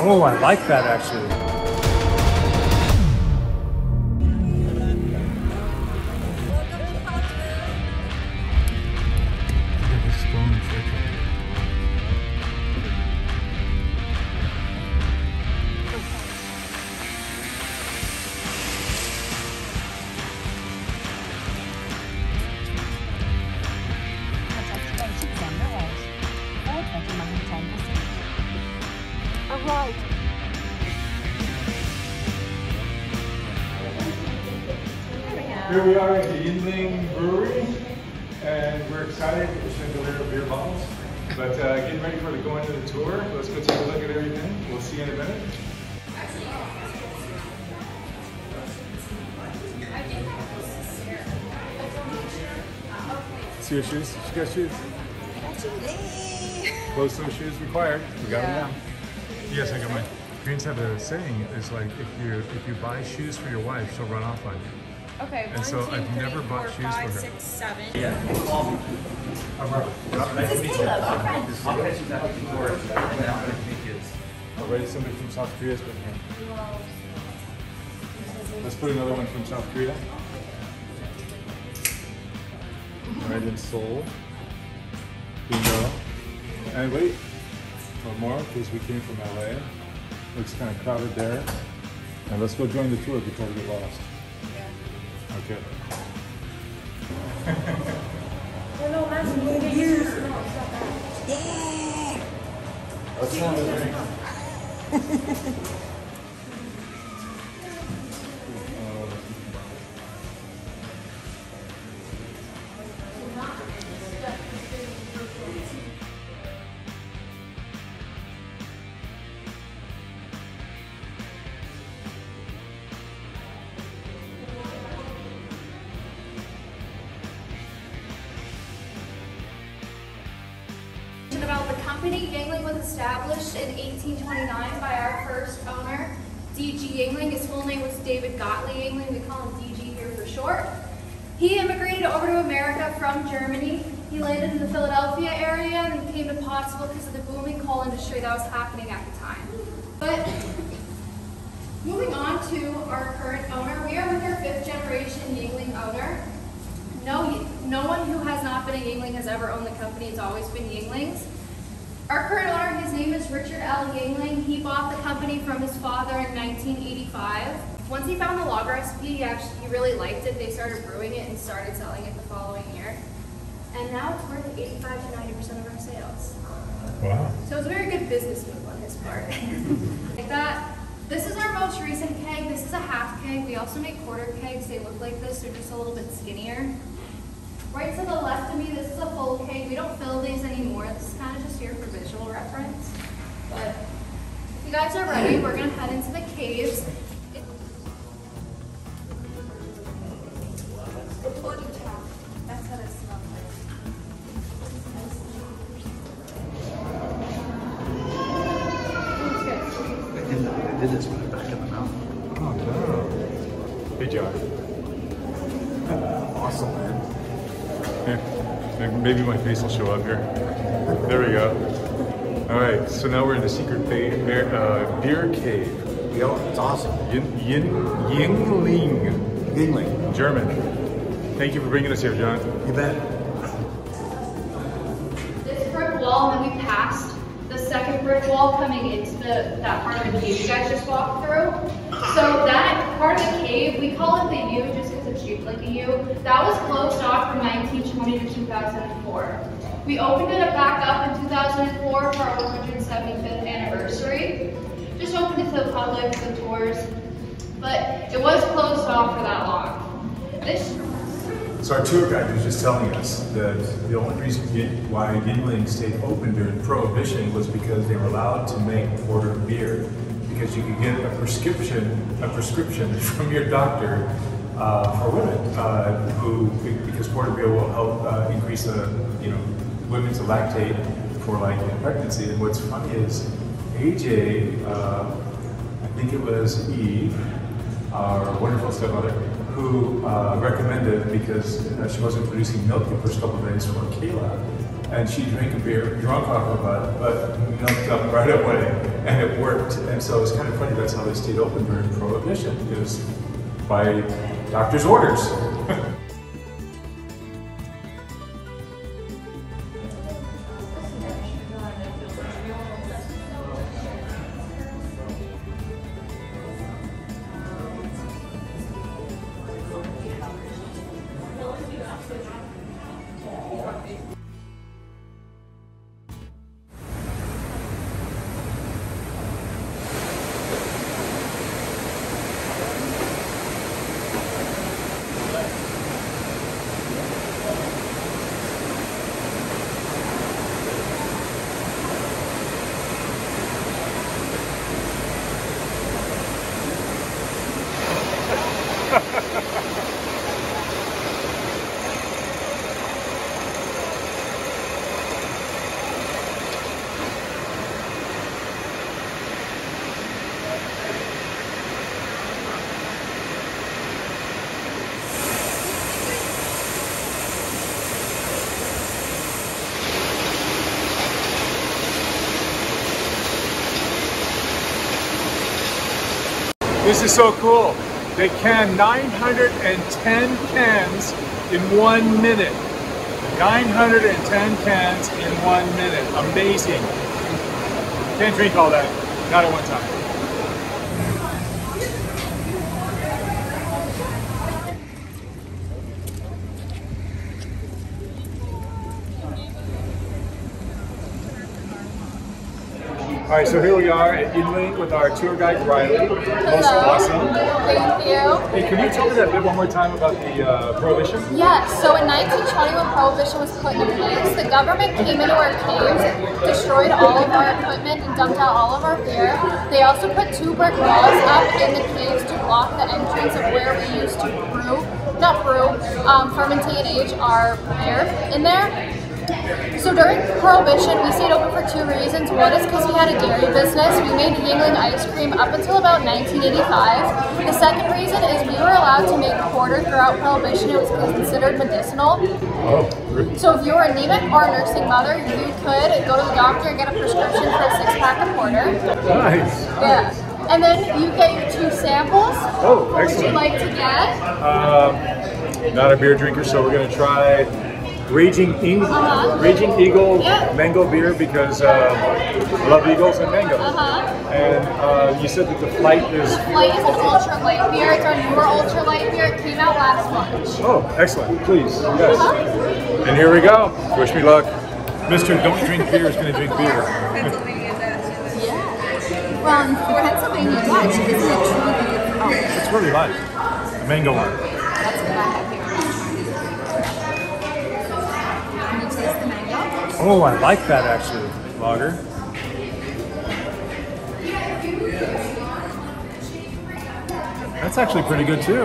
Oh, I like that actually. Alright. Here we are at the Yuengling Brewery, and we're excited. We're just going to deliver beer bottles. But getting ready for going to the tour. Let's go take a look at everything. We'll see you in a minute. See your shoes? She got shoes? Closed-toe shoes required. We got them now. Yes, I got mine. Koreans have a saying, is like, if you buy shoes for your wife, she'll run off on you. Okay, and so I've never bought shoes for her. 6, 7. Yeah. This is Caleb, our friend. Already somebody from South Korea's been here. Let's put another one from South Korea. Right in Seoul. Bingo. And wait, one more, because we came from LA. Looks kind of crowded there. And let's go join the tour before we get lost. Yeah. Okay. Well, no, imagine moving here. Yeah! What's wrong with me? About the company, Yuengling was established in 1829 by our first owner, D.G. Yuengling. His full name was David Gottlieb Yuengling. We call him D.G. here for short. He immigrated over to America from Germany. He landed in the Philadelphia area and came to Pottsville because of the booming coal industry that was happening at the time. But moving on to our current owner, we are with our 5th generation Yuengling owner. No one who has not been a Yuengling has ever owned the company. It's always been Yuenglings. Our current owner, his name is Richard L. Yuengling. He bought the company from his father in 1985. Once he found the lager recipe, he really liked it. They started brewing it and started selling it the following year. And now it's worth 85 to 90% of our sales. Wow. So it's a very good business move on his part. Like that. This is our most recent keg. This is a half keg. We also make quarter kegs. They look like this. They're just a little bit skinnier. Right to the left of me, this is a full keg. We don't fill these anymore. This is kind of just here for visual reference. But if you guys are ready, we're going to head into the caves. That's how it smells like. I did this with the back of the mouth. Oh, no. Hey, John. Awesome, man. Yeah, maybe my face will show up here. There we go. All right, so now we're in the secret beer cave. Yo, it's awesome. Yuengling. Yuengling. German. Thank you for bringing us here, John. You bet. This brick wall, and then we passed the second brick wall coming into that part of the cave you guys just walked through. So that part of the cave, we call it the U just because it's shaped like a U. That was closed off from 1920 to 2004. We opened it back up in 2004 for our 175th anniversary. Just opened it to the public, the tours, but it was closed off for that long. So our tour guide was just telling us that the only reason why Yuengling stayed open during Prohibition was because they were allowed to make porter beer, because you could get a prescription from your doctor for women, because porter beer will help increase the women's lactate for pregnancy. And what's funny is AJ, I think it was Eve, our wonderful stepmother, who recommended, because she wasn't producing milk the first couple of days for Kayla, and she drank a beer, drunk off her butt, but milked up right away, and it worked. And so it's kind of funny, that's how they stayed open during Prohibition, is by doctor's orders. This is so cool. They can 910 cans in 1 minute. 910 cans in 1 minute. Amazing. Can't drink all that, not at one time. All right, so here we are at Yuengling with our tour guide, Riley. Most awesome. Thank you. Hey, can you tell me that bit one more time about the Prohibition? Yes, so in 1920 when Prohibition was put in place, the government came into our caves, destroyed all of our equipment, and dumped out all of our beer. They also put 2 brick walls up in the caves to block the entrance of where we used to fermentate and age our beer in there. So during Prohibition, we stayed open for 2 reasons. One is because we had a dairy business. We made Yuengling ice cream up until about 1985. The second reason is we were allowed to make porter throughout Prohibition. It was considered medicinal. Oh, really? So if you were anemic or a nursing mother, you could go to the doctor and get a prescription for a 6-pack of porter. Nice. Yeah. And then you get your 2 samples. Oh, What would you excellent. like to get? Not a beer drinker, so we're going to try Raging Eagle Yeah. Mango beer because I love eagles and mango. And you said that the flight is... Light is an ultra light beer. It's our newer ultra light beer. It came out last March. Oh, excellent. Please. Yes. And here we go. Wish me luck. Mr. Don't Drink Beer is going to drink beer. Yeah. Well, for Pennsylvania Dutch, isn't it truly? Oh, It's really light. The mango one. that's what I have here. Can you taste the mango? Oh, I like that actually, lager. That's actually pretty good too.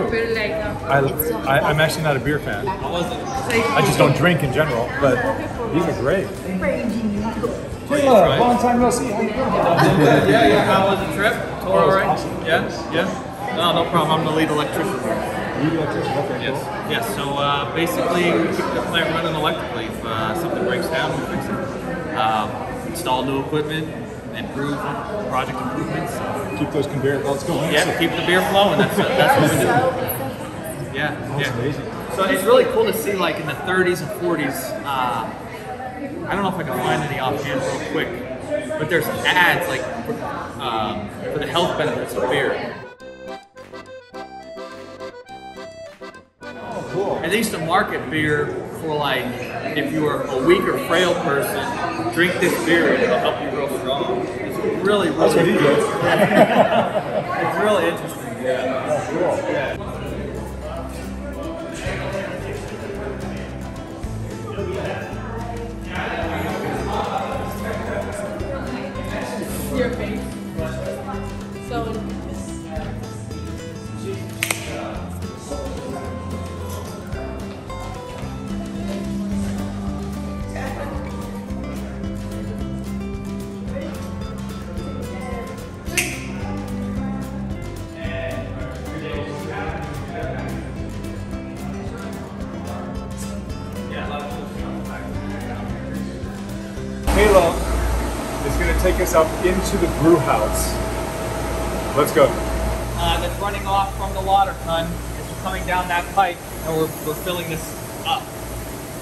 I'm actually not a beer fan. I just don't drink in general, but these are great. Kayla, long time no see. How you doing? Yeah. How was the trip? Tour all right? Awesome. Yeah. No problem. I'm the lead electrician. You do electrician, okay, Yes. cool. Yes. So basically, we keep the plant running electrically. If something breaks down, we fix it. Install new equipment, improve project improvements. Keep those conveyor belts going. Yeah, keep the beer flowing. That's what we do. Yeah. That's amazing. So it's really cool to see, like in the 30s and 40s. I don't know if I can find any offhand real quick, but there's ads like for the health benefits of beer. Oh, cool. And they used to market beer for like, if you were a weak or frail person, drink this beer and it'll help you grow strong. It's really That's what he cool. did. It's really interesting. Yeah. Oh, cool. Yeah. Your face. So. take us up into the brew house. Let's go. That's running off from the water ton. It's coming down that pipe, and we're filling this up.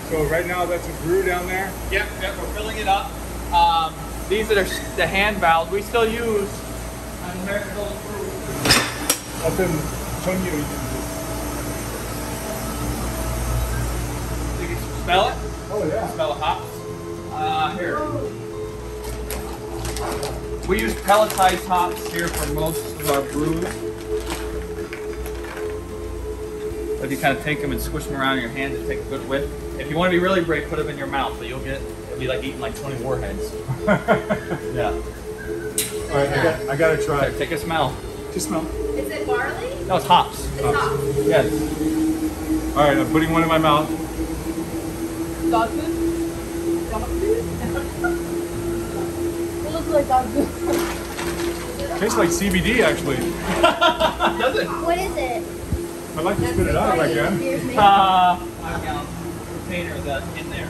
So right now that's a brew down there? Yep, we're filling it up. These are the hand valves we still use on American Brew. 어떤 종류? You can smell it? Oh yeah. Smell the hops. Here. We use pelletized hops here for most of our brews. If you kind of take them and squish them around in your hand to take a good whiff. If you want to be really brave, put them in your mouth, but it'll be like eating like 20 warheads. Yeah. All right, I gotta try. Take a smell. Just smell. Is it barley? No, it's hops. It's hops. Yes. All right, I'm putting one in my mouth. Dog food? Dog food? It looks like dog food. Tastes like CBD actually. Does it? What is it? I'd like to spit it out if I can. 5-gallon container that's in there.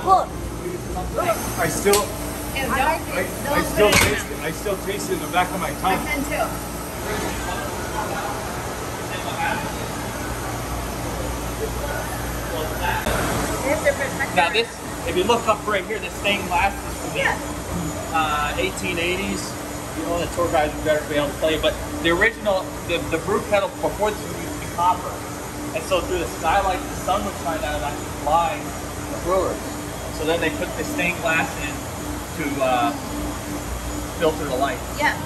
Look. I still And I still taste it in the back of my I tongue. can too. Now this, if you look up right here, this stained glass is from the 1880s. You know, the tour guides would better be able to tell you, but the original, the brew kettle before this was used in copper. And so through the skylight, the sun would shine out and actually blind the brewers. So then they put the stained glass in to filter the light. Yeah.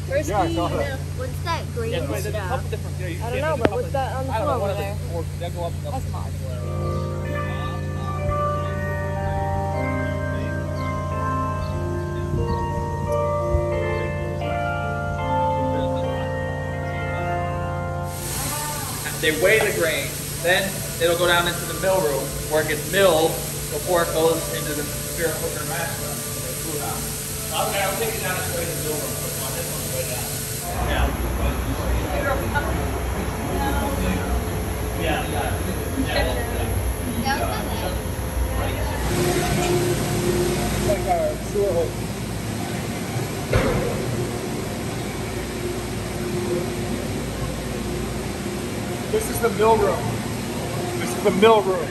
Where's Yeah, I saw that. what's that green Yeah, there's a stuff? couple different. Yeah, you I can don't see know, there's a but couple what's that on the I don't floor know, one over of there? the, or they go up. That's mine. They weigh the grain, then it'll go down into the mill room where it gets milled before it goes into the beer cooker and mash tun, the brew house. Okay, I'll take it down and show you the mill room. Put on this one way down. Yeah. Yeah, Like a sewer hole. This is the mill room. This is the mill room.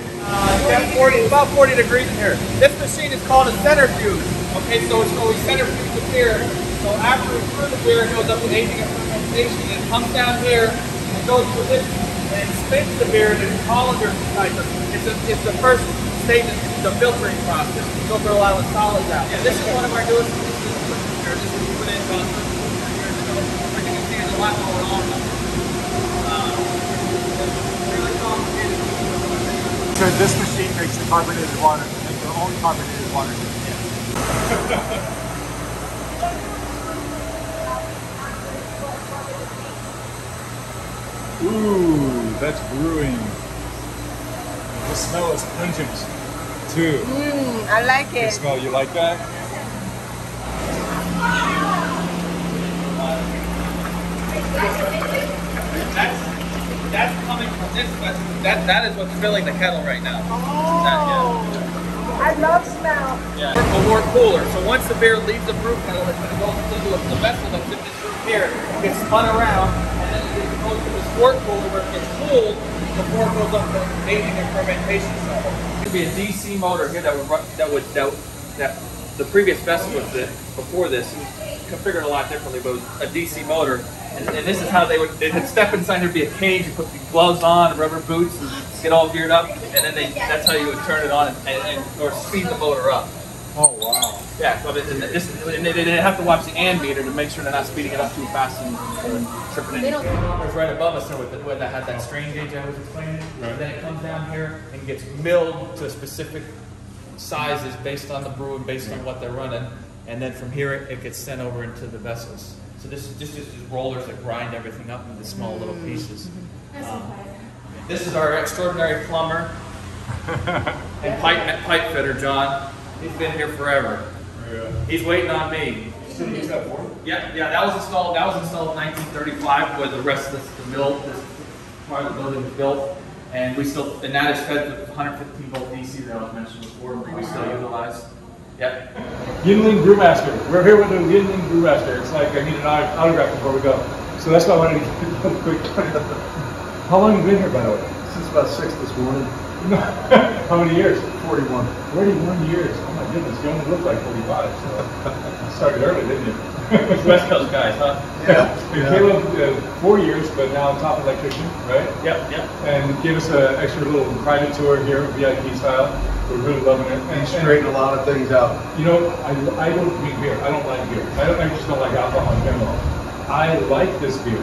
About 40 degrees in here. This machine is called a centrifuge. Okay, so it's always centrifuge the beer. So after we brew the beer, it goes up to aging and fermentation. And it comes down here and goes through this and spins the beer in a colander type of. It's the first stage of the filtering process. We filter a lot of the solids out. And this is one of our newest here. This is put in about 2 years ago. I can see there's a lot going on. Really complicated. So this machine makes the carbonated water, make their own carbonated water. Ooh, that's brewing. The smell is pungent too. I like The smell, you like that? That's coming from this. That is what's filling the kettle right now. I love smell. Yeah. A more cooler. So once the beer leaves the brew kettle, it's going to go into the vessel that's in this room here. It gets spun around, and then it goes to the quart cooler where it gets cooled before it goes up to aging and fermentation cycle. There could be a DC motor here that the previous vessel was before this configured a lot differently, but it was a DC motor. And this is how they'd step inside. There'd be a cage. You put the gloves on, rubber boots, and get all geared up, and then that's how you would turn it on or speed the motor up. Oh wow! Yeah, so and they didn't have to watch the ammeter to make sure they're not speeding it up too fast and tripping it. It was right above us there where that had that strain gauge I was explaining. Right. And then it comes down here and gets milled to specific sizes based on the brew and based on what they're running, and then from here it gets sent over into the vessels. So this is just rollers that grind everything up into small little pieces. This is our extraordinary plumber and pipe fitter, John. He's been here forever. Yeah. He's waiting on me. Yeah, that was installed. That was installed in 1935, where the rest of the mill, this part of the building was built, and that is fed with 115 volt DC that I was mentioned before. We still utilize. Yep. Yuengling Brewmaster. We're here with the Yuengling Brewmaster. It's like I need an autograph before we go. So that's why I wanted to get a quick. How long have you been here, by the way? Since about 6 this morning. How many years? 41. 41 years. Oh my goodness, you only look like 45. So you started early, didn't you? West Coast guys, huh? Yeah. Caleb, 4 years, but now top electrician, right? Yep, yep. And give us an extra little private tour here, VIP style. We're really loving it. And straighten a lot of things out. You know, I don't drink beer. I don't like beer. I just don't like alcohol in general. I like this beer.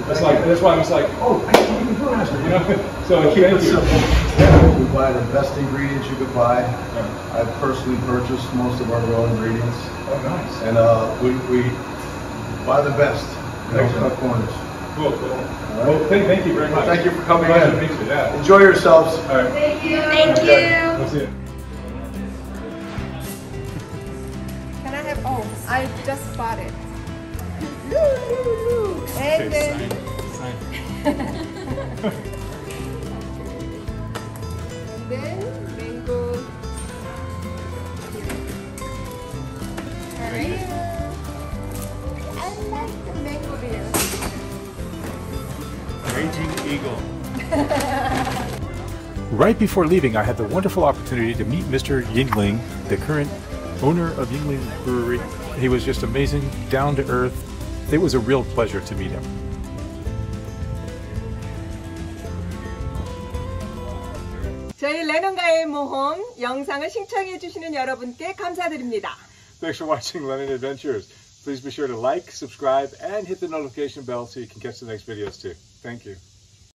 It's like, that's why I was like, oh, I can even Brewmaster, you know? So Keep thank it you. simple. We buy the best ingredients you could buy. Yeah. I've personally purchased most of our raw ingredients. Oh, nice. And we buy the best. We don't cut corners. Cool, cool. Right. Well, thank you very much. Thank you for coming Pleasure in. to meet you, yeah. Enjoy yourselves. All right. Thank you. Thank Okay. you. That's it. Can I have? Oh, I just bought it. And then. Sign. And then mango. Alright. I like the mango beer. Raging Eagle. Right before leaving, I had the wonderful opportunity to meet Mr. Yuengling, the current owner of Yuengling Brewery. He was just amazing, down to earth. It was a real pleasure to meet him. 저희 레논과의 모험 영상을 시청해 주시는 여러분께 감사드립니다. Thanks for watching Lennon Adventures. Please be sure to like, subscribe, and hit the notification bell so you can catch the next videos too. Thank you.